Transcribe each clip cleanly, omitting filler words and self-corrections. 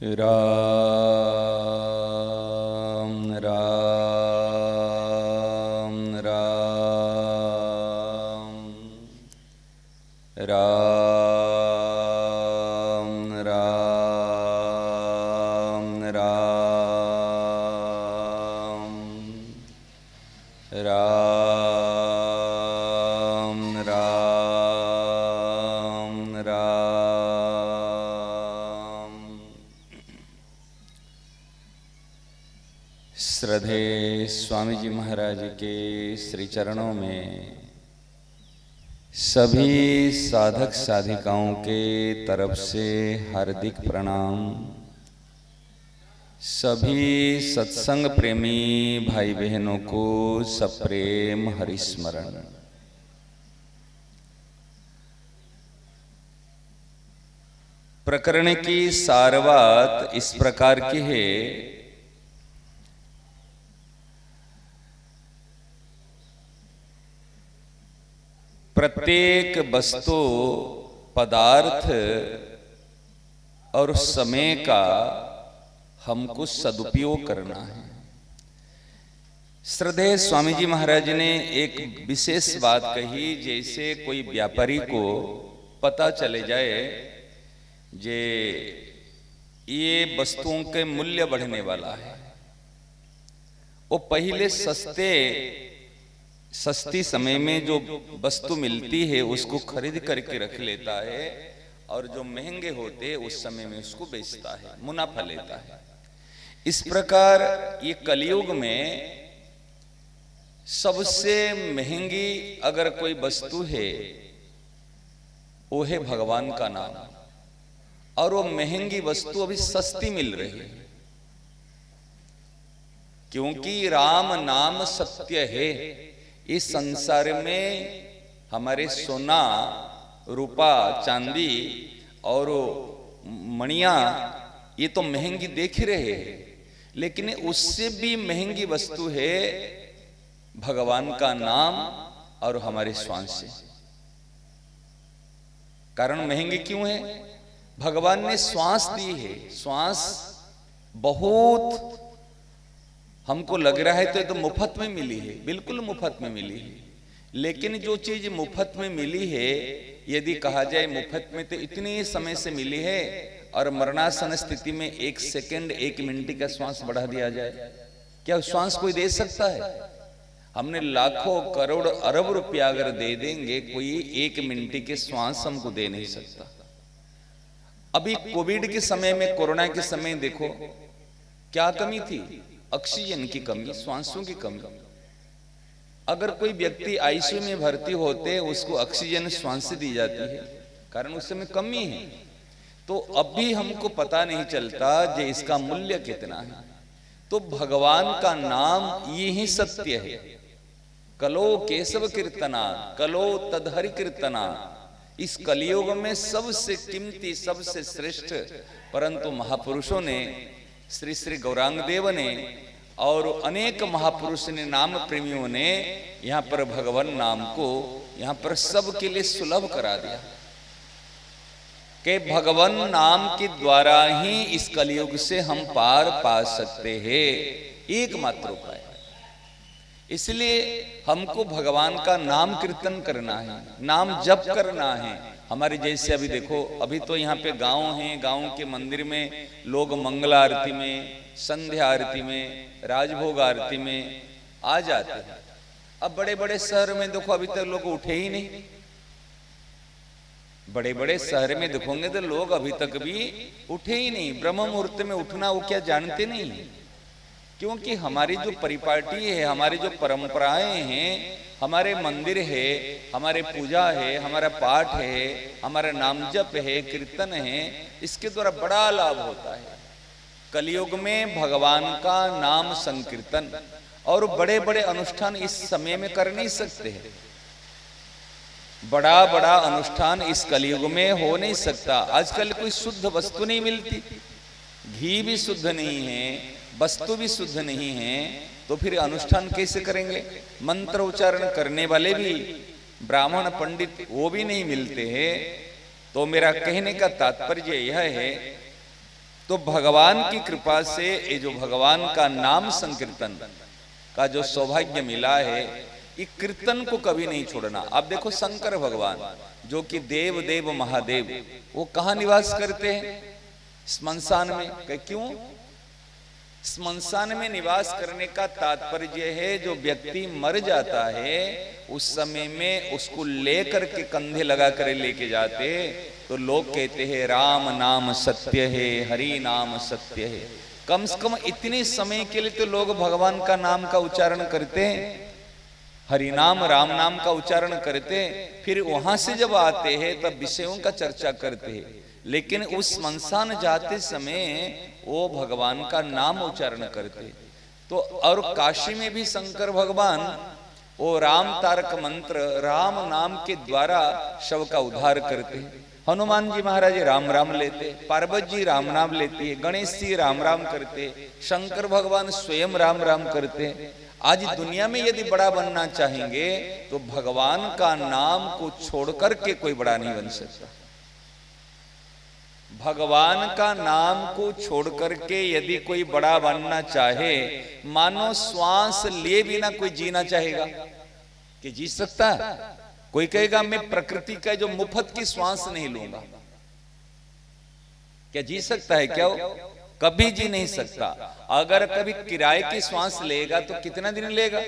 राम राम राम राम राम राम राम राम राम। श्रद्धे स्वामी जी महाराज के श्री चरणों में सभी साधक साधिकाओं के तरफ से हार्दिक प्रणाम। सभी सत्संग प्रेमी भाई बहनों को सप्रेम हरिस्मरण। प्रकरण की सारवात इस प्रकार की है। प्रत्येक वस्तु पदार्थ और समय का हमको सदुपयोग करना है। श्रद्धेय स्वामी जी महाराज ने एक विशेष बात कही, जैसे कोई व्यापारी को पता चले जाए जे ये वस्तुओं के मूल्य बढ़ने वाला है, वो पहले सस्ती समय में जो वस्तु मिलती है उसको खरीद करके रख लेता है, और जो महंगे होते हैं उस समय में उसको बेचता है, मुनाफा लेता है। इस प्रकार ये कलयुग में सबसे महंगी अगर कोई वस्तु है वो है भगवान का नाम, और वो महंगी वस्तु अभी सस्ती मिल रही है, क्योंकि राम नाम सत्य है। इस संसार में हमारे सोना रूपा चांदी और मणिया ये तो महंगी देख रहे हैं, लेकिन उससे भी महंगी वस्तु है भगवान का नाम और हमारे श्वास से। कारण महंगी क्यों है? भगवान ने श्वास दी है। श्वास बहुत हमको लग रहा है तो ये तो मुफ्त में मिली है, बिल्कुल मुफ्त में मिली है, लेकिन जो चीज मुफ्त में मिली है, यदि कहा जाए मुफ्त में तो इतने समय से मिली है, और मरणासन स्थिति में 1 सेकंड 1 मिनट का श्वास बढ़ा दिया जाए, क्या श्वास कोई दे सकता है? हमने लाखों करोड़ अरब रुपया अगर दे देंगे, कोई 1 मिनट के श्वास हमको दे नहीं सकता। अभी कोविड के समय में, कोरोना के समय देखो क्या कमी थी? ऑक्सीजन की कमी, श्वासों की कमी। अगर कोई व्यक्ति आईसीयू में भर्ती होते उसको ऑक्सीजन श्वास से दी जाती है, कारण उस समय कमी है। तो अभी हमको पता नहीं चलता जे इसका मूल्य कितना है। तो भगवान का नाम ये ही सत्य है। कलो केशव कीर्तना, कलो तदहरि कीर्तना। इस कलियुग में सबसे कीमती, सबसे श्रेष्ठ, परंतु महापुरुषों ने, श्री श्री गौरांग देव ने और अनेक महापुरुष ने, नाम प्रेमियों ने यहाँ पर भगवान नाम को यहाँ पर सबके लिए सुलभ करा दिया कि भगवान नाम के द्वारा ही इस कलियुग से हम पार पा सकते हैं, एकमात्र उपाय। इसलिए हमको भगवान का नाम कीर्तन करना है, नाम जप करना है। हमारे जैसे अभी देखो, अभी तो यहाँ पे गांव हैं, गांव के मंदिर में लोग मंगला आरती में, संध्या आरती में, राजभोग आरती में आ जाते हैं। अब बड़े बड़े शहर में देखो अभी तक लोग उठे ही नहीं। बड़े बड़े शहर में देखोगे तो लोग अभी तक भी उठे ही नहीं। ब्रह्म मुहूर्त में उठना वो क्या जानते नहीं, क्योंकि हमारी जो परिपाटी है, हमारी जो परंपराएं हैं, हमारे मंदिर है, हमारे पूजा है, हमारा पाठ है, हमारा नाम जप है, कीर्तन है, इसके द्वारा बड़ा लाभ होता है। कलयुग में भगवान का नाम संकीर्तन और बड़े बड़े अनुष्ठान इस समय में कर नहीं सकते हैं। बड़ा बड़ा अनुष्ठान इस कलयुग में हो नहीं सकता। आजकल कोई शुद्ध वस्तु नहीं मिलती, घी भी शुद्ध नहीं है, वस्तु भी शुद्ध नहीं है, तो फिर अनुष्ठान कैसे करेंगे? मंत्र उच्चारण करने वाले भी ब्राह्मण पंडित वो भी नहीं मिलते हैं। तो मेरा कहने का तात्पर्य यह है तो भगवान की कृपा से ये जो भगवान का नाम संकीर्तन का जो सौभाग्य मिला है, ये कीर्तन को कभी नहीं छोड़ना। अब देखो शंकर भगवान जो कि देव देव महादेव, वो कहाँ निवास करते हैं? स्मशान में। क्यों? स्मशान में निवास करने का तात्पर्य है, जो व्यक्ति मर जाता है उस समय में उसको लेकर के कंधे लगा कर लेके जाते, तो लोग कहते हैं राम नाम सत्य है, हरि नाम सत्य है। कम से कम इतने समय के लिए तो लोग भगवान का नाम का उच्चारण करते हैं, हरि नाम राम नाम का उच्चारण करते हैं। फिर वहां से जब आते हैं तब विषयों का चर्चा करते हैं, लेकिन उस स्मशान जाते समय वो भगवान का नाम उच्चारण करते। तो और काशी में भी शंकर भगवान वो राम तारक मंत्र राम नाम के द्वारा शव का उद्धार करते। हनुमान जी महाराज राम राम लेते, पार्वती जी राम नाम लेती है, गणेश जी राम राम करते, शंकर भगवान स्वयं राम राम करते। आज दुनिया में यदि बड़ा बनना चाहेंगे तो भगवान का नाम को छोड़कर के कोई बड़ा नहीं बन सकता। भगवान का नाम को छोड़ करके यदि कोई बड़ा बनना चाहे, मानो श्वास लिए बिना कोई जीना चाहेगा कि जी सकता है? कोई कहेगा मैं प्रकृति का जो मुफ्त की श्वास नहीं लूंगा, क्या जी सकता है? क्या वो कभी जी नहीं सकता। अगर कभी किराए की श्वास लेगा तो कितना दिन लेगा?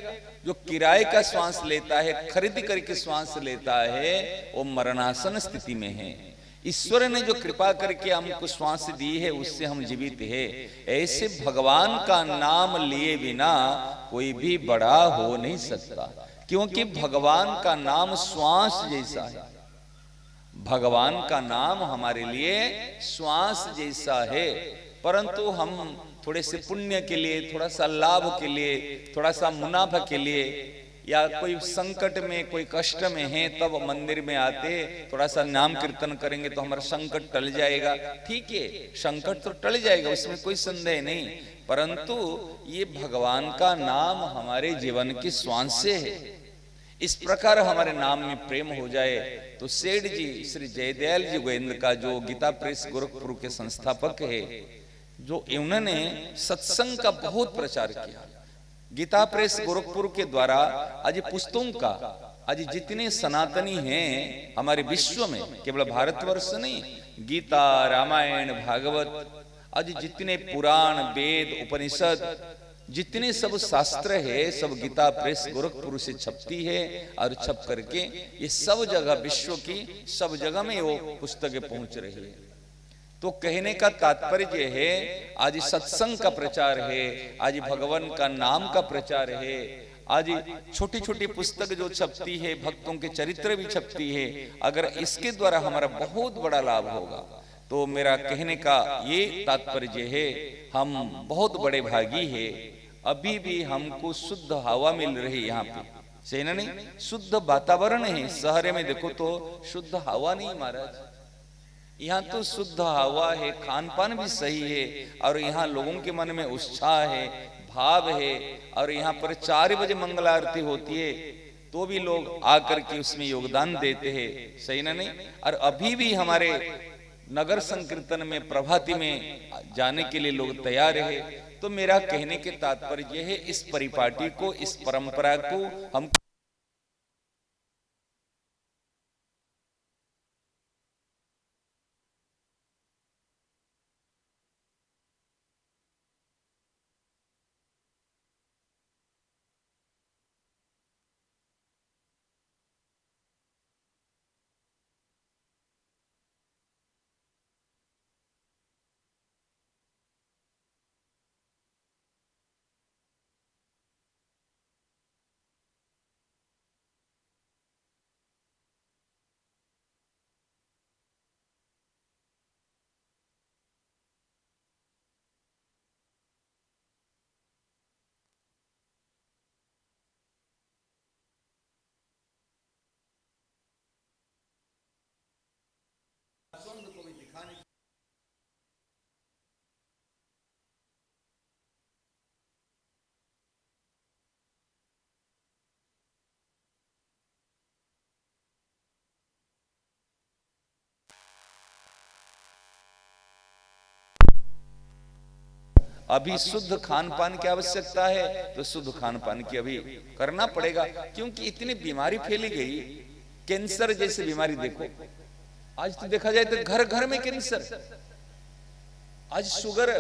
जो किराए का श्वास लेता है, खरीद करके श्वास लेता है, वो मरणासन स्थिति में है। ईश्वर ने जो कृपा करके हमको श्वास दी है उससे हम जीवित है। ऐसे भगवान का नाम लिए बिना कोई भी बड़ा हो नहीं सकता, क्योंकि भगवान का नाम श्वास जैसा है। भगवान का नाम हमारे लिए श्वास जैसा है। परंतु हम थोड़े से पुण्य के लिए, थोड़ा सा लाभ के लिए, थोड़ा सा मुनाफा के लिए, या कोई संकट में कोई कष्ट में है तब मंदिर में आते, थोड़ा सा नाम कीर्तन करेंगे तो हमारा संकट टल जाएगा। ठीक है, संकट तो टल जाएगा, उसमें कोई संदेह नहीं, परंतु ये भगवान का नाम हमारे जीवन की श्वास से है। इस प्रकार हमारे नाम में प्रेम हो जाए तो सेठ जी श्री जयदयाल जी गोविंद का जो गीता प्रेस गोरखपुर के संस्थापक है, जो इन्होंने सत्संग का बहुत प्रचार किया। गीता प्रेस गोरखपुर के द्वारा आज पुस्तकों का, आज जितने सनातनी हैं हमारे विश्व में, केवल भारतवर्ष नहीं, गीता रामायण भागवत, आज जितने पुराण वेद उपनिषद जितने सब शास्त्र है, सब गीता प्रेस गोरखपुर से छपती है। और छप करके ये सब जगह, विश्व की सब जगह में वो पुस्तकें पहुंच रही है। तो कहने का तात्पर्य है, आज सत्संग का प्रचार है, आज भगवान का नाम का प्रचार है, आज छोटी छोटी पुस्तक जो छपती है, भक्तों के चरित्र भी छपती है। अगर इसके द्वारा हमारा बहुत बड़ा लाभ होगा, तो मेरा कहने का ये तात्पर्य है, हम बहुत बड़े भागी है। अभी भी हमको शुद्ध हवा मिल रही है यहाँ पे, सही ना? नहीं, शुद्ध वातावरण है। शहर में देखो तो शुद्ध हवा नहीं महाराज, यहाँ तो शुद्ध हवा है, खान पान भी सही है, और यहाँ लोगों के मन में उत्साह है, भाव है। और यहाँ पर 4 बजे मंगल आरती होती है तो भी लोग आकर के उसमें योगदान देते हैं, सही ना? नहीं। और अभी भी हमारे नगर संकीर्तन में, प्रभाती में जाने के लिए लोग तैयार है। तो मेरा कहने के तात्पर्य है, इस परिपाटी को, इस परंपरा को हम अभी शुद्ध खान पान की आवश्यकता है, तो शुद्ध खान पान की अभी करना पड़ेगा, क्योंकि इतनी बीमारी फैली गई। कैंसर जैसी बीमारी देखो, आज तो देखा जाए तो घर घर में कैंसर। आज शुगर,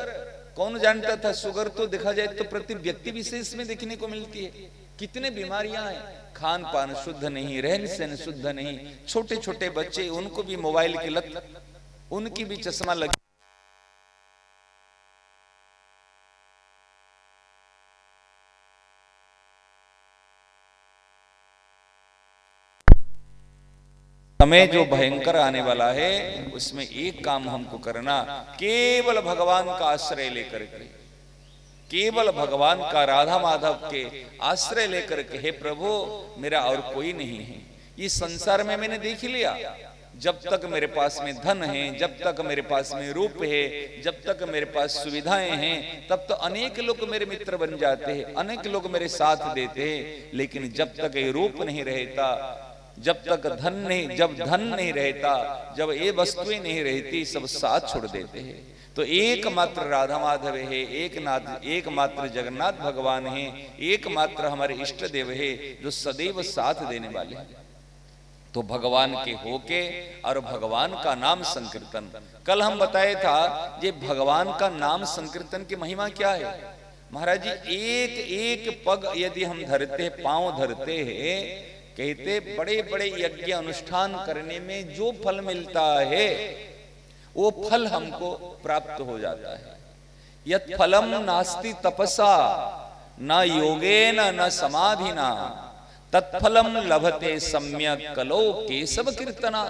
कौन जानता था? शुगर तो देखा जाए तो प्रति व्यक्ति विशेष में देखने को मिलती है। कितने बीमारियां हैं, खान पान शुद्ध नहीं, रहन सहन शुद्ध नहीं, छोटे छोटे बच्चे, उनको भी मोबाइल की लत, उनकी भी चश्मा लगी। समय जो भयंकर आने वाला है, उसमें एक काम हमको करना, केवल भगवान का आश्रय लेकर के, केवल भगवान का, राधा माधव के आश्रय लेकर के, हे प्रभु मेरा और कोई नहीं है। इस संसार में मैंने देख लिया, जब तक मेरे पास में धन है, जब तक मेरे पास में रूप है, जब तक मेरे पास सुविधाएं हैं, तब तो अनेक लोग मेरे मित्र बन जाते हैं, अनेक लोग मेरे साथ देते हैं। लेकिन जब तक ये रूप नहीं रहता, जब तक धन नहीं, जब धन नहीं रहता, जब ये वस्तुएं नहीं रहती, सब साथ छोड़ देते हैं। तो एकमात्र राधा माधव है, एकमात्र जगन्नाथ भगवान है, एकमात्र हमारे इष्ट देव है, जो सदैव साथ देने वाले हैं। तो भगवान के होके और भगवान का नाम संकीर्तन, कल हम बताए था ये भगवान का नाम संकीर्तन की महिमा क्या है। महाराज जी, एक एक पग यदि हम धरते हैं, पांव धरते हैं, कहते बड़े बड़े यज्ञ अनुष्ठान करने में जो फल मिलता है, वो फल हमको प्राप्त हो जाता है। यत् फलम नास्ति तपसा न योगेन न समाधिना तत्फलम लभते सम्यक कलो केशव कीर्तना।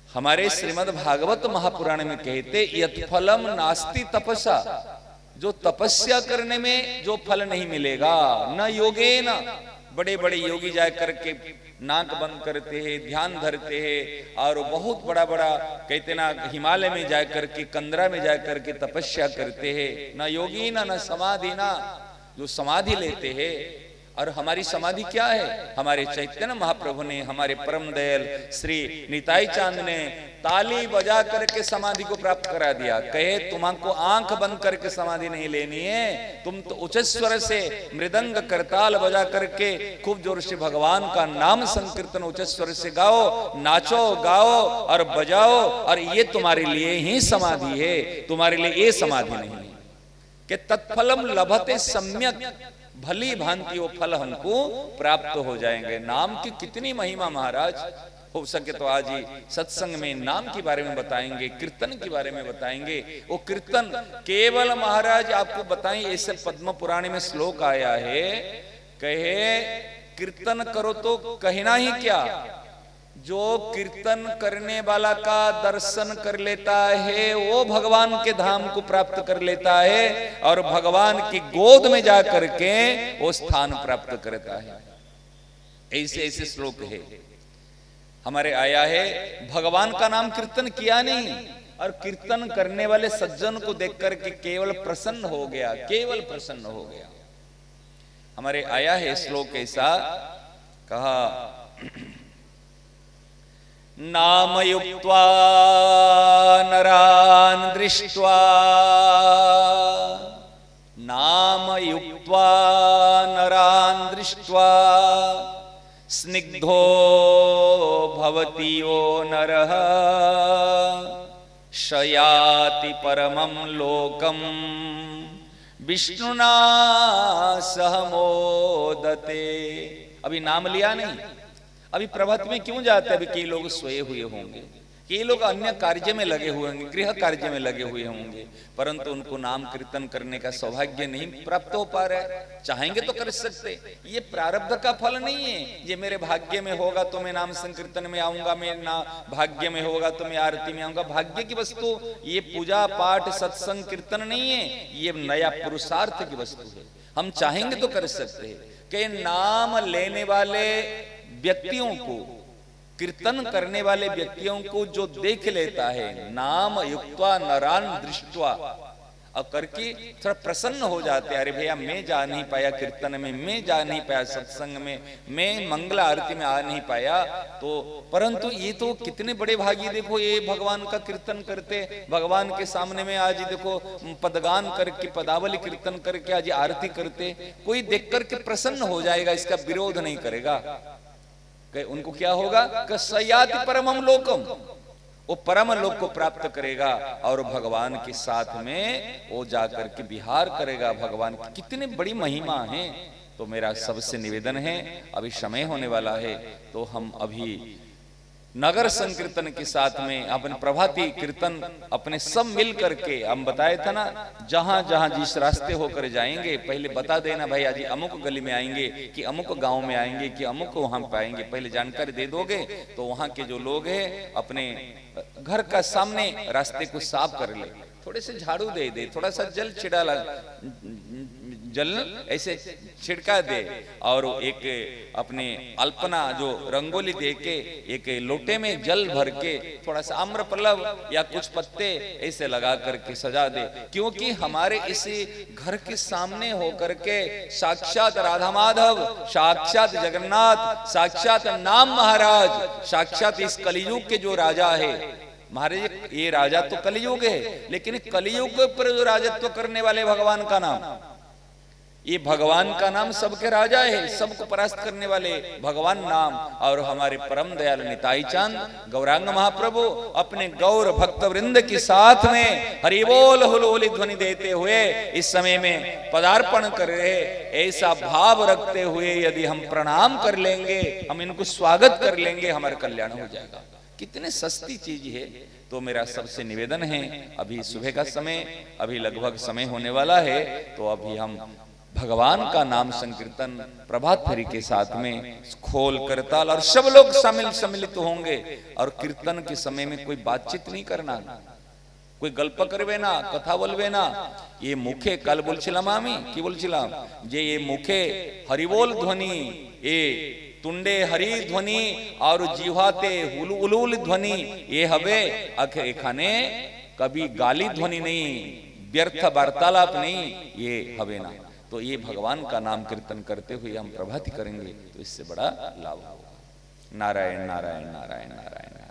हमारे श्रीमद् भागवत महापुराण में कहते यत् फलम नास्ति तपसा, जो तपस्या करने में जो फल नहीं मिलेगा, न योगेन, बड़े बड़े योगी जाए करके नाक बंद करते हैं, ध्यान धरते हैं, और बहुत बड़ा बड़ा कहते ना हिमालय में जाए करके, कंदरा में जाए करके तपस्या करते हैं, न योगी न समाधि ना, जो समाधि लेते हैं। और हमारी समाधि क्या है? हमारे चैतन्य महाप्रभु ने, हमारे परम दयाल श्री निताई चांद ने ताली बजा करके समाधि को प्राप्त करा दिया। कहे तुमको आंख बंद करके समाधि नहीं लेनी है, तुम तो उच्च स्वर से मृदंग करताल बजा करके खूब जोर से भगवान का नाम संकीर्तन उच्च स्वर से गाओ, नाचो, गाओ और बजाओ, और ये तुम्हारे लिए ही समाधि है, तुम्हारे लिए ये समाधि नहीं है। कि तत्फलम लभते सम्यक, भली भांति वो फल हमको प्राप्त हो जाएंगे। नाम की कितनी महिमा महाराज। हो सके तो आज ही सत्संग में नाम के बारे में बताएंगे, कीर्तन के बारे में बताएंगे। वो कीर्तन केवल महाराज आपको बताएं, ऐसे पद्म पुराण में श्लोक आया है, कहे कीर्तन करो तो कहना ही क्या, जो कीर्तन करने वाला का दर्शन कर लेता है वो भगवान के धाम को प्राप्त कर लेता है, और भगवान की गोद में जा करके वो स्थान प्राप्त करता है। ऐसे ऐसे श्लोक है हमारे आया है। भगवान का नाम कीर्तन किया नहीं, और कीर्तन करने वाले सज्जन को देख करके केवल प्रसन्न हो गया, केवल प्रसन्न हो गया। हमारे आया है श्लोक ऐसा, कहा नाम युक्त्वा नरान दृष्ट्वा, नाम युक्त्वा नरान दृष्ट्वा स्निग्धो भवति वो नरः शयाति परमं लोकम विष्णुना सह मोदते। अभी नाम लिया नहीं, अभी प्रभात में क्यों जाते हैं? अभी कई लोग सोए हुए होंगे, कई लोग अन्य कार्य में लगे हुए होंगे, गृह कार्य में लगे हुए होंगे, परंतु उनको नाम कीर्तन करने का सौभाग्य नहीं प्राप्त हो पा रहा है। चाहेंगे तो कर सकते, ये प्रारब्ध का फल नहीं है। ये मेरे भाग्य में होगा तो मैं नाम संकीर्तन में आऊंगा, मैं ना भाग्य में होगा तो मैं आरती में आऊंगा। भाग्य की वस्तु ये पूजा पाठ सत्संग कीर्तन नहीं है, ये नया पुरुषार्थ की वस्तु है। हम चाहेंगे तो कर सकते हैं कि नाम लेने वाले व्यक्तियों को, कीर्तन करने वाले व्यक्तियों को जो देख लेता है, नाम युक्त्वा नरान दृष्ट्वा, और करके थोड़ा प्रसन्न हो जाते, अरे भैया मैं जा नहीं पाया कीर्तन में, मैं जा नहीं पाया सत्संग में, मैं मंगला आरती में आ नहीं पाया, तो परंतु ये तो कितने बड़े भागी, देखो ये भगवान का कीर्तन करते, भगवान के सामने में आज देखो पदगान करके पदावली कीर्तन करके आज आरती करते, कोई देख करके प्रसन्न हो जाएगा, इसका विरोध नहीं करेगा। उनको क्या होगा, सयाति परमम लोकम, वो परम लोक को प्राप्त करेगा और भगवान के साथ में वो जाकर के विहार करेगा। भगवान की कितनी बड़ी महिमा है। तो मेरा सबसे निवेदन है, अभी समय होने वाला है, तो हम अभी नगर संकीर्तन के साथ में अपने प्रभाती कीर्तन अपने सब मिल करके, हम बताए था ना, जहां जहां जिस रास्ते होकर जाएंगे पहले बता देना, भाई आज अमुक गली में आएंगे कि अमुक गांव में आएंगे कि अमुक वहां पाएंगे, पहले जानकारी दे दोगे तो वहां के जो लोग हैं अपने घर का सामने रास्ते को साफ कर ले, थोड़े से झाड़ू दे, थोड़ा सा जल छिड़ा जल ऐसे छिड़का दे, और एक अपने अल्पना जो रंगोली दे के एक लोटे में जल भर के थोड़ा सा आम्र पल्लव या कुछ पत्ते ऐसे लगा करके सजा दे, क्योंकि हमारे इसी घर के सामने होकर के साक्षात राधा माधव, साक्षात जगन्नाथ, साक्षात नाम महाराज, साक्षात इस कलियुग के जो राजा है महाराज, ये राजा तो कलियुग है, लेकिन कलियुग पर जो राजत्व करने वाले भगवान का नाम, ये भगवान का नाम सबके राजा है, सबको परास्त करने वाले भगवान नाम, और हमारे परम दयाल निताई चांद गौरांग महाप्रभु अपने गौर भक्त वृंद के साथ में हरि बोल हुलहुली ध्वनि देते हुए इस समय में पदार्पण कर रहे, ऐसा भाव रखते हुए यदि हम प्रणाम कर लेंगे, हम इनको स्वागत कर लेंगे, हमारा कल्याण हो जाएगा। कितने सस्ती चीज है। तो मेरा सबसे निवेदन है, अभी सुबह का समय, अभी लगभग समय होने वाला है, तो अभी हम भगवान का नाम संकीर्तन प्रभात फेरी के साथ में खोल करताल और सब लोग सम्मिलित होंगे, और कीर्तन के समय में कोई बातचीत नहीं करना, कोई गल्प करवे ना, कथा बोलवे ना, ये मुखे कल बोलছিলাম আমি কি বলছিলাম যে ये मुखे हरिबोल ध्वनि, ये तुंडे हरि ध्वनि और जीवाते उलुल ध्वनि, ये हवे एखाने कभी गाली ध्वनि नहीं, व्यर्थ वार्तालाप नहीं, ये हवे ना। तो ये भगवान का नाम कीर्तन करते हुए हम प्रभाती करेंगे, तो इससे बड़ा लाभ होगा। नारायण नारायण नारायण नारायण।